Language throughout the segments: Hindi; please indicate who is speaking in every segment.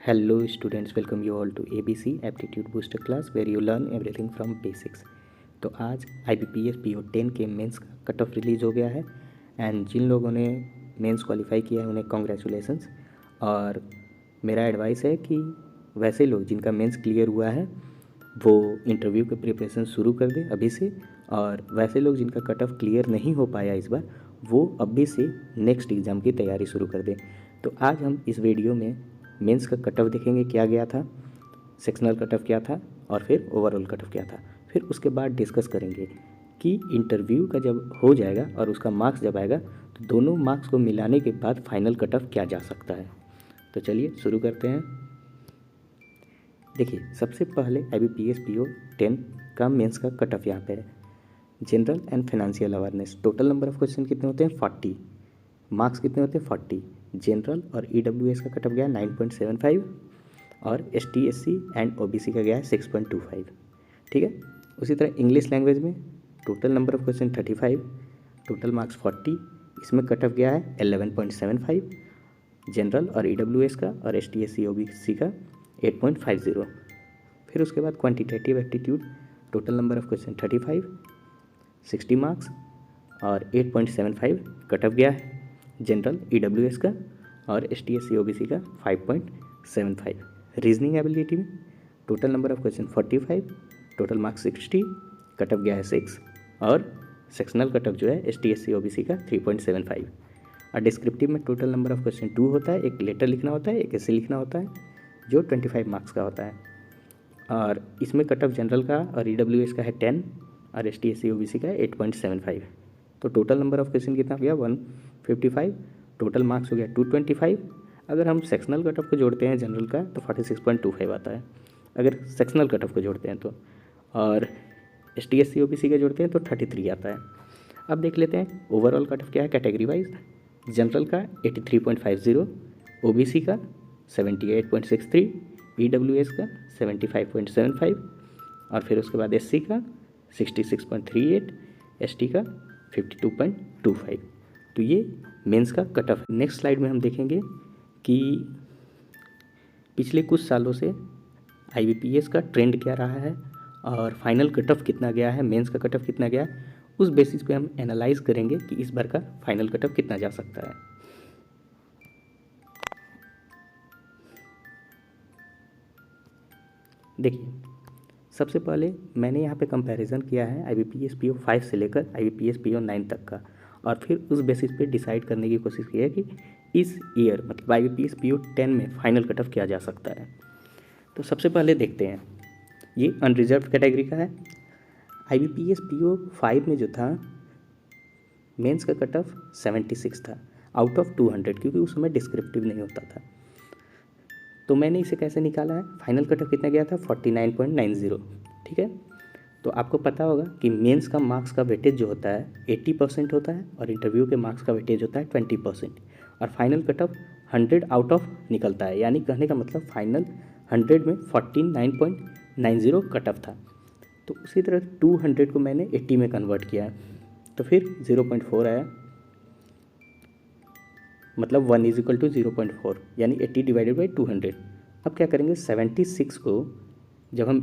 Speaker 1: Hello students, welcome you all to ABC Aptitude Booster class where you learn everything from basics। तो आज IBPS PO 10 के मेंस का कट ऑफ रिलीज़ हो गया है एंड जिन लोगों ने मेंस क्वालिफाई किया है उन्हें कॉन्ग्रेचुलेसन्स। और मेरा एडवाइस है कि वैसे लोग जिनका मेंस क्लियर हुआ है वो इंटरव्यू के प्रिपरेशन शुरू कर दें अभी से, और वैसे लोग जिनका कट ऑफ क्लियर नहीं हो पाया इस बार वो अभी से नेक्स्ट एग्ज़ाम की तैयारी शुरू कर दें। तो आज हम इस वीडियो में मेंस का कट ऑफ देखेंगे क्या गया था, सेक्शनल कट ऑफ क्या था और फिर ओवरऑल कट ऑफ क्या था। फिर उसके बाद डिस्कस करेंगे कि इंटरव्यू का जब हो जाएगा और उसका मार्क्स जब आएगा तो दोनों मार्क्स को मिलाने के बाद फाइनल कट ऑफ क्या जा सकता है। तो चलिए शुरू करते हैं। देखिए, सबसे पहले IBPS PO 10 का मेंस का कट ऑफ यहाँ पे है। General and financial awareness, total number of question कितने होते हैं 40, मार्क्स कितने होते हैं 40। जनरल और EWS का कट ऑफ गया 9.75 और ST SC एंड OBC का गया है 6.25। ठीक है। उसी तरह इंग्लिश लैंग्वेज में total number of question 35, total marks 40, इसमें कट ऑफ गया है 11.75 जनरल और EWS का, और ST SC OBC का 8.50। फिर उसके बाद quantitative aptitude, total number of question 35, 60 marks और 8.75 कट ऑफ गया है जनरल EWS का, और ST SC OBC का 5.75। रीजनिंग एबिलिटी में total number of question 45, total marks 60, cut off गया है 6, और सेक्शनल कट ऑफ जो है ST SC OBC का 3.75। और डिस्क्रिप्टिव में टोटल नंबर ऑफ क्वेश्चन 2 होता है, एक लेटर लिखना होता है, एक ऐसे लिखना होता है जो 25 मार्क्स का होता है। और इसमें कट ऑफ जनरल का और EWS का है 10 और ST SC OBC का 8.75। तो टोटल नंबर ऑफ क्वेश्चन कितना हो गया 155, टोटल मार्क्स हो गया 225। अगर हम सेक्शनल कट ऑफ को जोड़ते हैं जनरल का तो 46.25 आता है अगर सेक्शनल कट ऑफ को जोड़ते हैं तो, और ST SC OBC का जोड़ते हैं तो 33 आता है। अब देख लेते हैं ओवरऑल कट ऑफ क्या है कैटेगरी वाइज। जनरल का 83.50, OBC का 78.63, EWS का 75.75, और फिर उसके बाद SC का 66.38, ST का 52.25। तो ये मेंस का कट ऑफ। नेक्स्ट स्लाइड में हम देखेंगे कि पिछले कुछ सालों से IBPS का ट्रेंड क्या रहा है और फाइनल कट ऑफ कितना गया है, मेंस का कट ऑफ कितना गया, उस बेसिस पे हम एनालाइज करेंगे कि इस बार का फाइनल कट ऑफ कितना जा सकता है। देखिए, सबसे पहले मैंने यहाँ पे कंपैरिजन किया है IBPS PO 5 से लेकर IBPS PO 9 तक का, और फिर उस बेसिस पे डिसाइड करने की कोशिश की है कि इस ईयर मतलब IBPS PO 10 में फाइनल कट ऑफ किया जा सकता है। तो सबसे पहले देखते हैं, ये अनरिजर्व कैटेगरी का है। IBPS PO 5 में जो था मेंस का कट ऑफ 76 था आउट ऑफ 200, क्योंकि उस समय डिस्क्रिप्टिव नहीं होता था। तो मैंने इसे कैसे निकाला है, फाइनल कट ऑफ कितना गया था 49.90। ठीक है। तो आपको पता होगा कि मेंस का मार्क्स का वेटेज जो होता है 80% होता है और इंटरव्यू के मार्क्स का वेटेज होता है 20%, और final cut off 100 out of निकलता है। यानी कहने का मतलब फाइनल 100 में 49.90 कट ऑफ था। तो उसी तरह 200 को मैंने 80 में कन्वर्ट किया है, तो फिर 0.4 आया, मतलब 1 इज इक्वल टू 0.4, यानी 80 डिवाइडेड बाई 200। अब क्या करेंगे, 76 को जब हम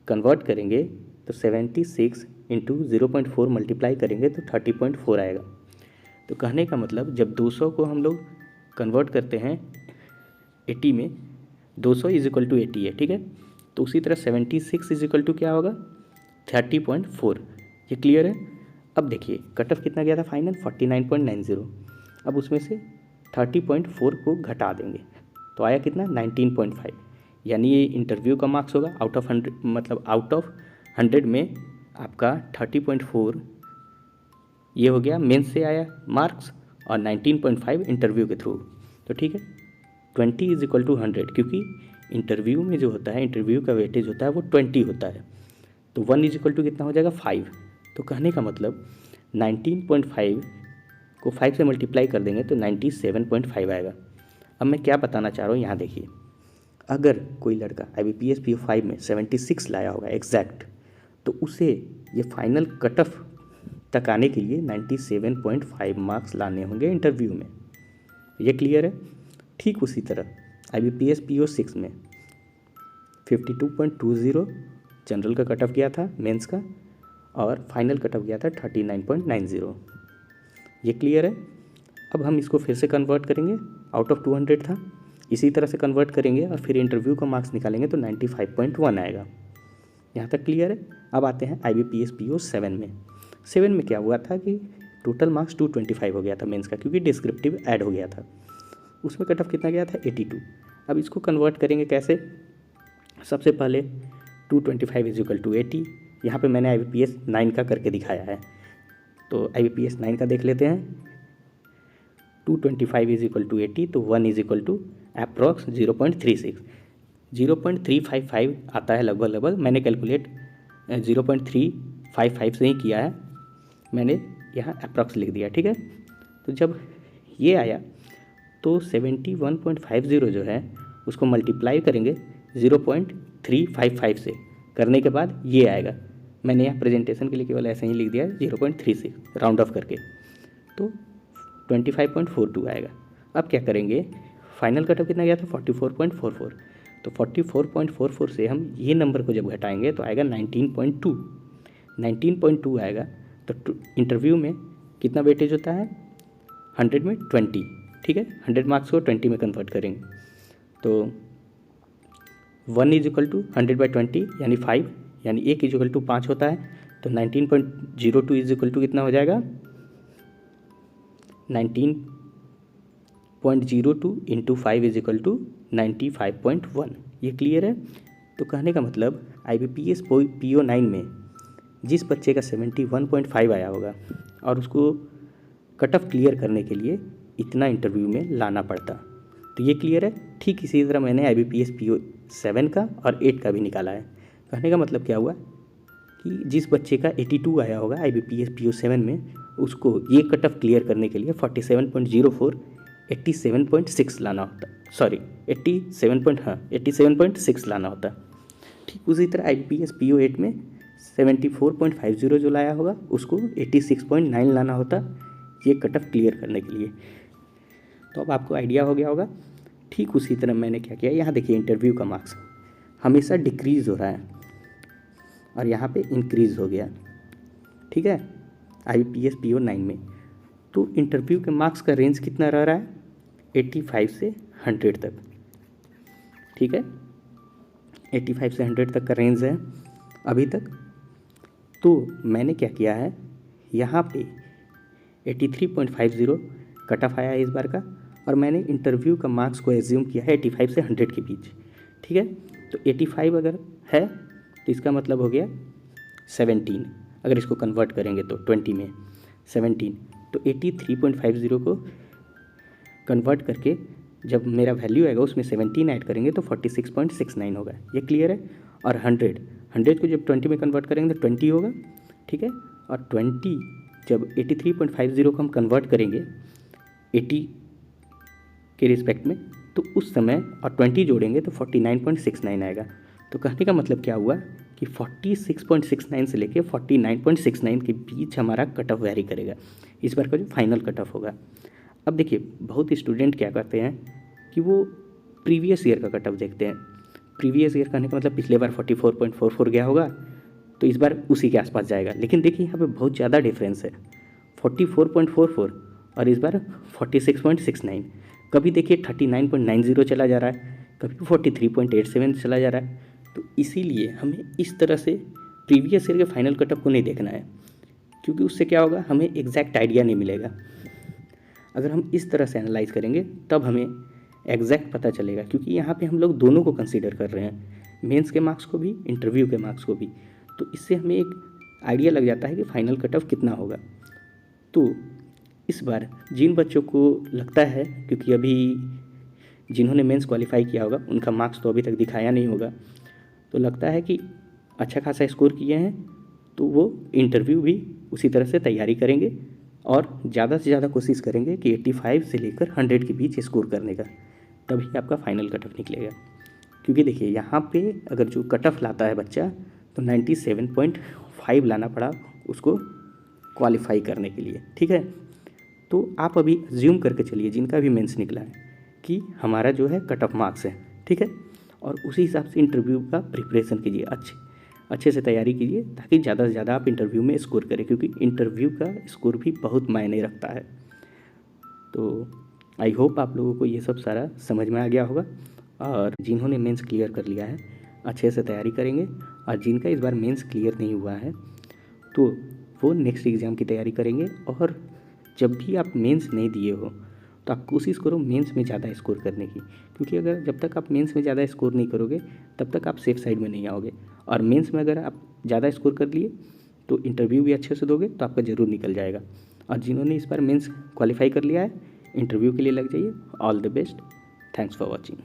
Speaker 1: कन्वर्ट करेंगे तो 76 इंटू 0.4 मल्टीप्लाई करेंगे तो 30.4 आएगा। तो कहने का मतलब जब 200 को हम लोग कन्वर्ट करते हैं 80 में, 200 इज इक्वल टू 80 है। ठीक है। तो उसी तरह 76 इज इक्वल टू क्या होगा 30.4। ये क्लियर है। अब देखिए कट ऑफ कितना गया था फाइनल 49.90। अब उसमें से 30.4 को घटा देंगे तो आया कितना 19.5, यानी ये इंटरव्यू का मार्क्स होगा आउट ऑफ 100, मतलब आउट ऑफ 100 में आपका 30.4 ये हो गया मेंस से आया मार्क्स, और 19.5 इंटरव्यू के थ्रू। तो ठीक है, 20 इज इक्वल टू 100, क्योंकि इंटरव्यू में जो होता है इंटरव्यू का वेटेज होता है वो 20 होता है। तो 1 इज इक्वल टू कितना हो जाएगा 5। तो कहने का मतलब 19.5 को 5 से मल्टीप्लाई कर देंगे तो 97.5 आएगा। अब मैं क्या बताना चाह रहा हूँ यहाँ देखिए, अगर कोई लड़का IBPS PO 5 में 76 लाया होगा एग्जैक्ट, तो उसे ये फाइनल कट ऑफ तक आने के लिए 97.5 मार्क्स लाने होंगे इंटरव्यू में। ये क्लियर है। ठीक उसी तरह IBPS PO 6 में 52.20 जनरल का कट ऑफ गया था मेंस का, और फाइनल कट ऑफ गया था 39.90। ये क्लियर है। अब हम इसको फिर से कन्वर्ट करेंगे, आउट ऑफ 200 था, इसी तरह से कन्वर्ट करेंगे और फिर इंटरव्यू का मार्क्स निकालेंगे तो 95.1 आएगा। यहाँ तक क्लियर है। अब आते हैं IBPS PO 7 में। 7 में क्या हुआ था कि टोटल मार्क्स 225 हो गया था मेंस का, क्योंकि डिस्क्रिप्टिव ऐड हो गया था। उसमें कट ऑफ कितना गया था 82। अब इसको कन्वर्ट करेंगे कैसे? सबसे पहले 225 = 80। यहाँ पे मैंने IBPS 9 का करके दिखाया है, तो IBPS 9 का देख लेते हैं। 225 = 80, तो 1 = अप्रॉक्स 0.36, 0.355 आता है लगभग। मैंने कैलकुलेट 0.355 से ही किया है, मैंने यहाँ अप्रॉक्स लिख दिया, ठीक है। तो जब ये आया तो 71.50 जो है उसको मल्टीप्लाई करेंगे 0.355 से, करने के बाद ये आएगा। मैंने यहाँ प्रेजेंटेशन के लिए केवल ऐसे ही लिख दिया 0.36 राउंड ऑफ करके, तो 25.42 आएगा। अब क्या करेंगे, फाइनल कट ऑफ कितना गया था 44.44, तो 44.44 से हम ये नंबर को जब घटाएंगे तो आएगा 19.2, 19.2 आएगा। तो इंटरव्यू में कितना वेटेज होता है 100 में 20, ठीक है। 100 मार्क्स को 20 में कन्वर्ट करेंगे, तो 1 = 100/20 यानी 5, यानी 1 = 5 होता है। तो 19.02 = कितना हो जाएगा 19.02 × 5 = 95.1। ये क्लियर है। तो कहने का मतलब IBPS PO 9 में जिस बच्चे का 71.5 आया होगा और उसको कट ऑफ क्लियर करने के लिए इतना इंटरव्यू में लाना पड़ता, तो ये क्लियर है। ठीक इसी तरह मैंने IBPS PO 7 का और 8 का भी निकाला है। कहने का मतलब क्या हुआ कि जिस बच्चे का 82 आया होगा IBPS PO 7 में, उसको ये कट ऑफ क्लियर करने के लिए 47.04 87.6 लाना होता, सॉरी 87.6 लाना होता। ठीक उसी तरह IBPS PO 8 में 74.50 जो लाया होगा उसको 86.9 लाना होता ये कट ऑफ क्लियर करने के लिए। तो अब आपको आइडिया हो गया होगा। ठीक उसी तरह मैंने क्या किया, यहाँ देखिए इंटरव्यू का मार्क्स हमेशा डिक्रीज़ हो रहा है और यहाँ पे इंक्रीज़ हो गया, ठीक है। IBPS PO 9 में तो इंटरव्यू के मार्क्स का रेंज कितना रह रहा है 85 से 100 तक, ठीक है। 85 से 100 तक का रेंज है अभी तक। तो मैंने क्या किया है, यहाँ पे 83.50 कट ऑफ आया है इस बार का, और मैंने इंटरव्यू का मार्क्स को एज्यूम किया है 85 से 100 के बीच, ठीक है। तो 85 अगर है तो इसका मतलब हो गया 17, अगर इसको कन्वर्ट करेंगे तो 20 में 17, तो 83.50 को कन्वर्ट करके जब मेरा वैल्यू आएगा उसमें 17 ऐड करेंगे तो 46.69 होगा। ये क्लियर है। और 100 को जब 20 में कन्वर्ट करेंगे तो 20 होगा, ठीक है। और 20 जब 83.50 को हम कन्वर्ट करेंगे 80 के रिस्पेक्ट में, तो उस समय और 20 जोड़ेंगे तो 49.69 आएगा। तो कहने का मतलब क्या हुआ कि 46.69 से लेके 49.69 के बीच हमारा कट ऑफ वेरी करेगा, इस बार का जो फाइनल कट ऑफ होगा। अब देखिए बहुत स्टूडेंट क्या करते हैं कि वो प्रीवियस ईयर का कट ऑफ देखते हैं। प्रीवियस ईयर कहने का मतलब पिछले बार 44.44 गया होगा तो इस बार उसी के आसपास जाएगा, लेकिन देखिए यहाँ पे बहुत ज़्यादा डिफरेंस है, 44.44 और इस बार 46.69। कभी देखिए 39.90 चला जा रहा है, कभी 43.87 चला जा रहा है। तो इसीलिए हमें इस तरह से प्रीवियस ईयर के फाइनल कट ऑफ को नहीं देखना है, क्योंकि उससे क्या होगा हमें एग्जैक्ट आइडिया नहीं मिलेगा। अगर हम इस तरह से एनालाइज करेंगे तब हमें एग्जैक्ट पता चलेगा, क्योंकि यहाँ पे हम लोग दोनों को कंसीडर कर रहे हैं, मेंस के मार्क्स को भी, इंटरव्यू के मार्क्स को भी। तो इससे हमें एक आइडिया लग जाता है कि फाइनल कट ऑफ कितना होगा। तो इस बार जिन बच्चों को लगता है, क्योंकि अभी जिन्होंने मेंस क्वालिफाई किया होगा उनका मार्क्स तो अभी तक दिखाया नहीं होगा, तो लगता है कि अच्छा खासा स्कोर किए हैं, तो वो इंटरव्यू भी उसी तरह से तैयारी करेंगे और ज़्यादा से ज़्यादा कोशिश करेंगे कि 85 से लेकर 100 के बीच स्कोर करने का, तभी आपका फाइनल कट ऑफ निकलेगा। क्योंकि देखिए यहाँ पे अगर जो कट ऑफ लाता है बच्चा तो 97.5 लाना पड़ा उसको क्वालिफाई करने के लिए, ठीक है। तो आप अभी ज्यूम करके चलिए जिनका भी मेंस निकला है कि हमारा जो है कट ऑफ मार्क्स है, ठीक है। और उसी हिसाब से इंटरव्यू का प्रिपरेशन कीजिए, अच्छे से तैयारी कीजिए ताकि ज़्यादा से ज़्यादा आप इंटरव्यू में स्कोर करें, क्योंकि इंटरव्यू का स्कोर भी बहुत मायने रखता है। तो आई होप आप लोगों को ये सब सारा समझ में आ गया होगा, और जिन्होंने मेंस क्लियर कर लिया है अच्छे से तैयारी करेंगे, और जिनका इस बार मेंस क्लियर नहीं हुआ है तो वो नेक्स्ट एग्ज़ाम की तैयारी करेंगे। और जब भी आप मेंस नहीं दिए हो तो आप कोशिश करो मेंस में ज़्यादा स्कोर करने की, क्योंकि अगर जब तक आप मेंस में ज़्यादा स्कोर नहीं करोगे तब तक आप सेफ साइड में नहीं आओगे। और मेंस में अगर आप ज़्यादा स्कोर कर लिए तो इंटरव्यू भी अच्छे से दोगे तो आपका ज़रूर निकल जाएगा। और जिन्होंने इस बार मेंस क्वालिफाई कर लिया है, इंटरव्यू के लिए लग जाइए। All the best, thanks for watching.